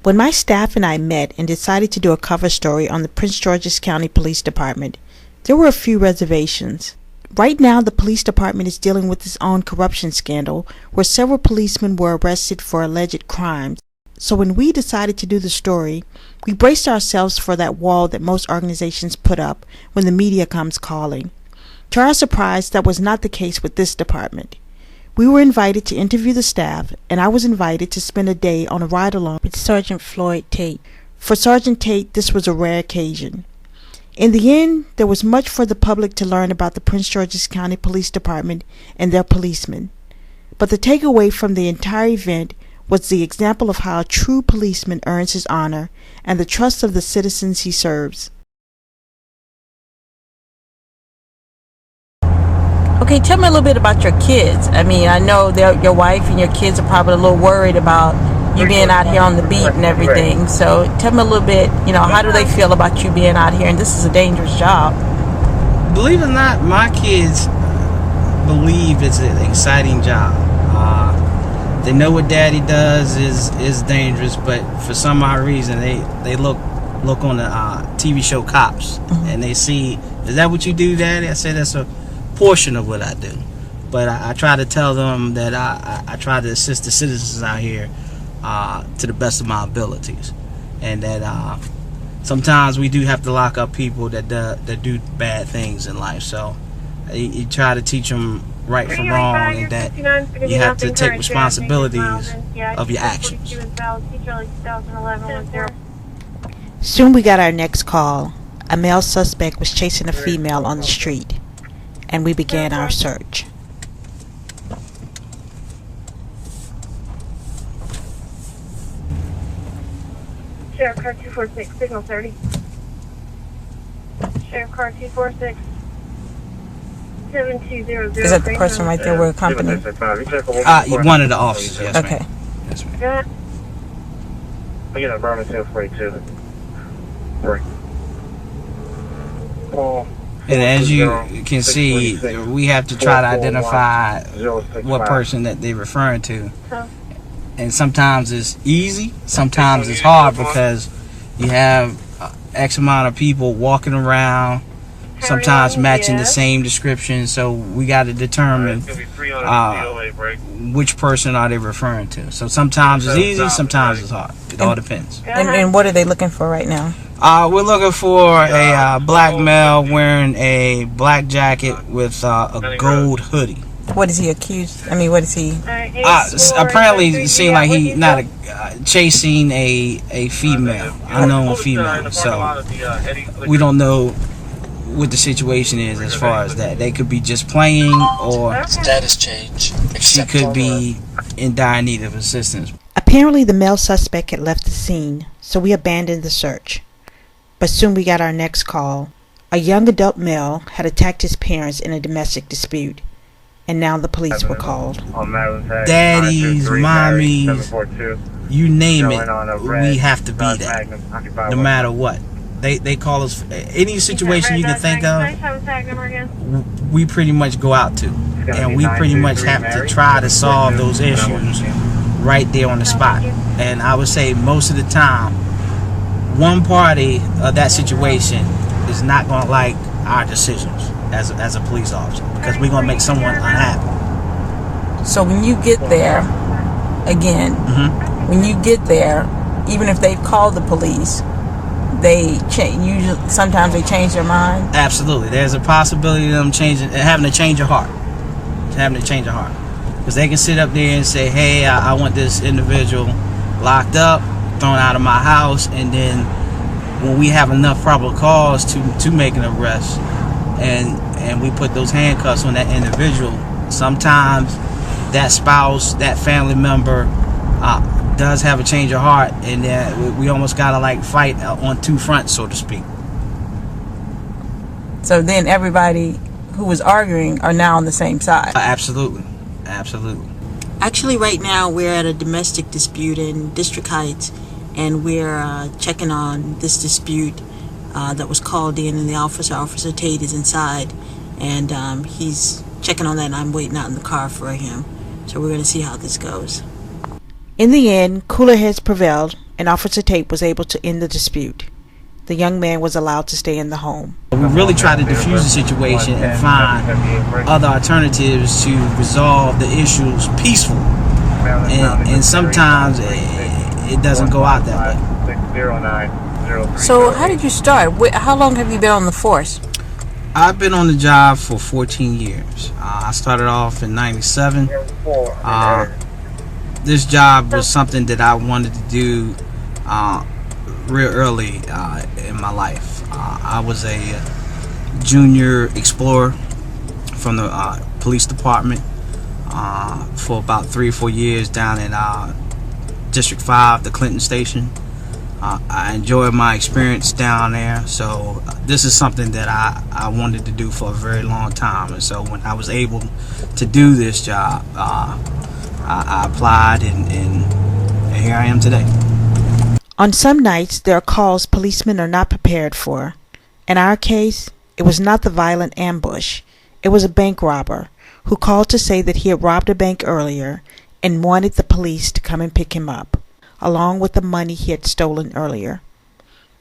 When my staff and I met and decided to do a cover story on the Prince George's County Police Department, there were a few reservations. Right now, the police department is dealing with its own corruption scandal where several policemen were arrested for alleged crimes. So when we decided to do the story, we braced ourselves for that wall that most organizations put up when the media comes calling. To our surprise, that was not the case with this department. We were invited to interview the staff, and I was invited to spend a day on a ride-along with Sergeant Floyd Tate. For Sergeant Tate, this was a rare occasion. In the end, there was much for the public to learn about the Prince George's County Police Department and their policemen. But the takeaway from the entire event was the example of how a true policeman earns his honor and the trust of the citizens he serves. Okay, tell me a little bit about your kids. I mean, I know your wife and your kids are probably a little worried about you being out here on the beat and everything. So tell me a little bit, how do they feel about you being out here? And this is a dangerous job. Believe it or not, my kids believe it's an exciting job. They know what daddy does is dangerous, but for some odd reason, they look on the TV show Cops, and they see, is that what you do, daddy? I say that's a portion of what I do, but I try to tell them that I try to assist the citizens out here to the best of my abilities, and that sometimes we do have to lock up people that do bad things in life. So you try to teach them right from wrong, and that you have to take responsibilities of your actions. Soon we got our next call. A male suspect was chasing a female on the street, and we began our search. Sheriff Car 246, signal 30. Sheriff Car 246, 7200. Is that the person right there with company? One of the officers, yes, okay. ma'am. Yes, ma'am. I get a Birmingham 42. Right. And as you can see, we have to try to identify what person that they're referring to. And sometimes it's easy, sometimes it's hard, because you have X amount of people walking around, sometimes matching the same description. So we got to determine which person are they referring to. So sometimes it's easy, sometimes it's hard. It all depends. And what are they looking for right now? We're looking for a black male wearing a black jacket with a gold hoodie. What is he accused? I mean, what is he? Apparently, it seemed like he not chasing a female, unknown female. So we don't know what the situation is as far as that. They could be just playing, or status change. She could be in dire need of assistance. Apparently, the male suspect had left the scene, so we abandoned the search. But soon we got our next call. A young adult male had attacked his parents in a domestic dispute, and now the police were called. Daddies, mommies, you name it, we have to be there, no matter what. They call us any situation you can think of. We pretty much go out to, and we pretty much have to try to solve those issues right there on the spot. And I would say most of the time, one party of that situation is not going to like our decisions as a police officer, because we're going to make someone unhappy. So when you get there, again, when you get there, even if they've called the police, they usually sometimes they change their mind. Absolutely, there's a possibility of them having to change a heart, because they can sit up there and say, "Hey, I want this individual locked up, thrown out of my house," and then when we have enough probable cause to make an arrest, and we put those handcuffs on that individual, sometimes that spouse, that family member does have a change of heart, and we almost gotta like fight on two fronts, so to speak. So then everybody who was arguing are now on the same side. Absolutely. Actually, right now we're at a domestic dispute in District Heights, and we're checking on this dispute that was called in, and the Officer Tate, is inside, and he's checking on that, and I'm waiting out in the car for him. So we're going to see how this goes. In the end, cooler heads prevailed, and Officer Tate was able to end the dispute. The young man was allowed to stay in the home. We really try to defuse the situation and find other alternatives to resolve the issues peaceful. And sometimes it doesn't go out that way. So how did you start? How long have you been on the force? I've been on the job for 14 years. I started off in '97. This job was something that I wanted to do real early in my life. I was a junior explorer from the police department for about 3 or 4 years down in District 5, the Clinton station. I enjoyed my experience down there, so this is something that I wanted to do for a very long time. And so when I was able to do this job, I applied, and here I am today. On some nights, there are calls policemen are not prepared for. In our case, it was not the violent ambush. It was a bank robber who called to say that he had robbed a bank earlier and wanted the police to come and pick him up, along with the money he had stolen earlier.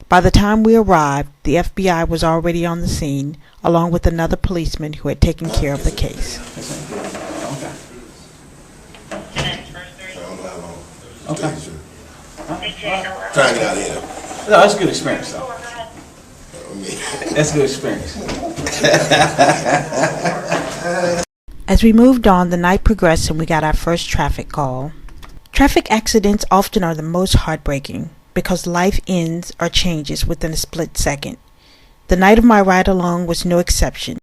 By the time we arrived, the FBI was already on the scene, along with another policeman who had taken care of the case. Okay. Trying it out here. No, that's a good experience, though. That's a good experience. As we moved on, the night progressed and we got our first traffic call. Traffic accidents often are the most heartbreaking because life ends or changes within a split second. The night of my ride along was no exception.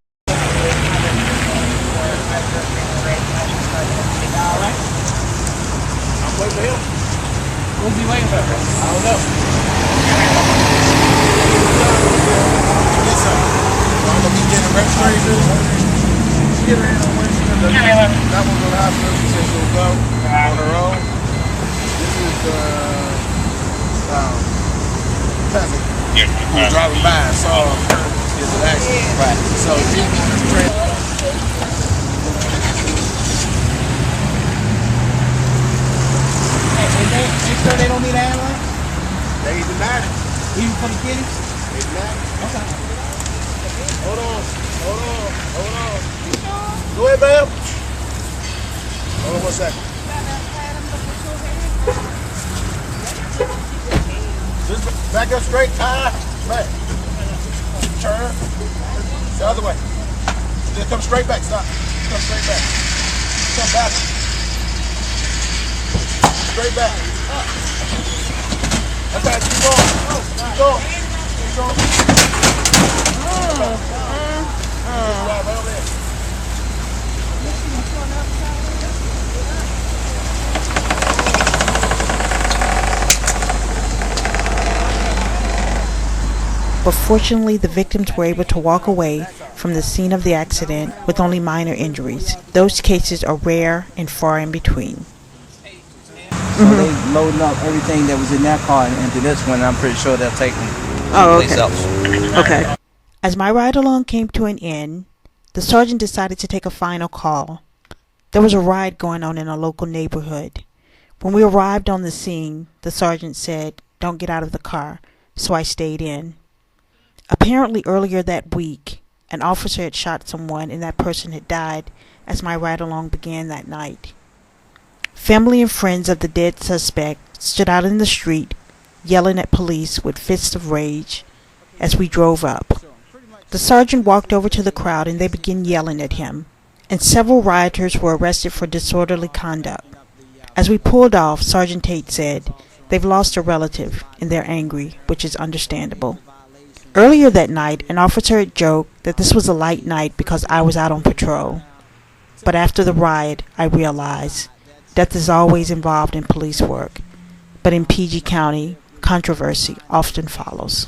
What's he waiting for? I don't know. I'm gonna be getting registration. Get her in on Wednesday. That one go to hospital. She said she'll go on her own. This is peasant who was driving by and saw his accident. Right. So she was trained. They sure they don't need an ambulance? They denied it. Even for the kiddies? They denied it. Okay. Hold on. Go ahead, ma'am. Hold on 1 second. Just back up straight, tie, back. Turn. The other way. Just come straight back, stop. Come straight back. Come back. Straight back. Okay, keep going. Keep going. Keep going. Right over there. But fortunately, the victims were able to walk away from the scene of the accident with only minor injuries. Those cases are rare and far in between. So they loading up everything that was in that car and into this one. I'm pretty sure they'll take them someplace else. Okay. As my ride along came to an end, the sergeant decided to take a final call. There was a riot going on in a local neighborhood. When we arrived on the scene, the sergeant said, "Don't get out of the car," so I stayed in. Apparently earlier that week, an officer had shot someone and that person had died as my ride along began that night. Family and friends of the dead suspect stood out in the street, yelling at police with fists of rage as we drove up. The sergeant walked over to the crowd and they began yelling at him, and several rioters were arrested for disorderly conduct. As we pulled off, Sergeant Tate said, "They've lost a relative and they're angry," which is understandable. Earlier that night, an officer had joked that this was a light night because I was out on patrol. But after the riot, I realized death is always involved in police work, but in PG County, controversy often follows.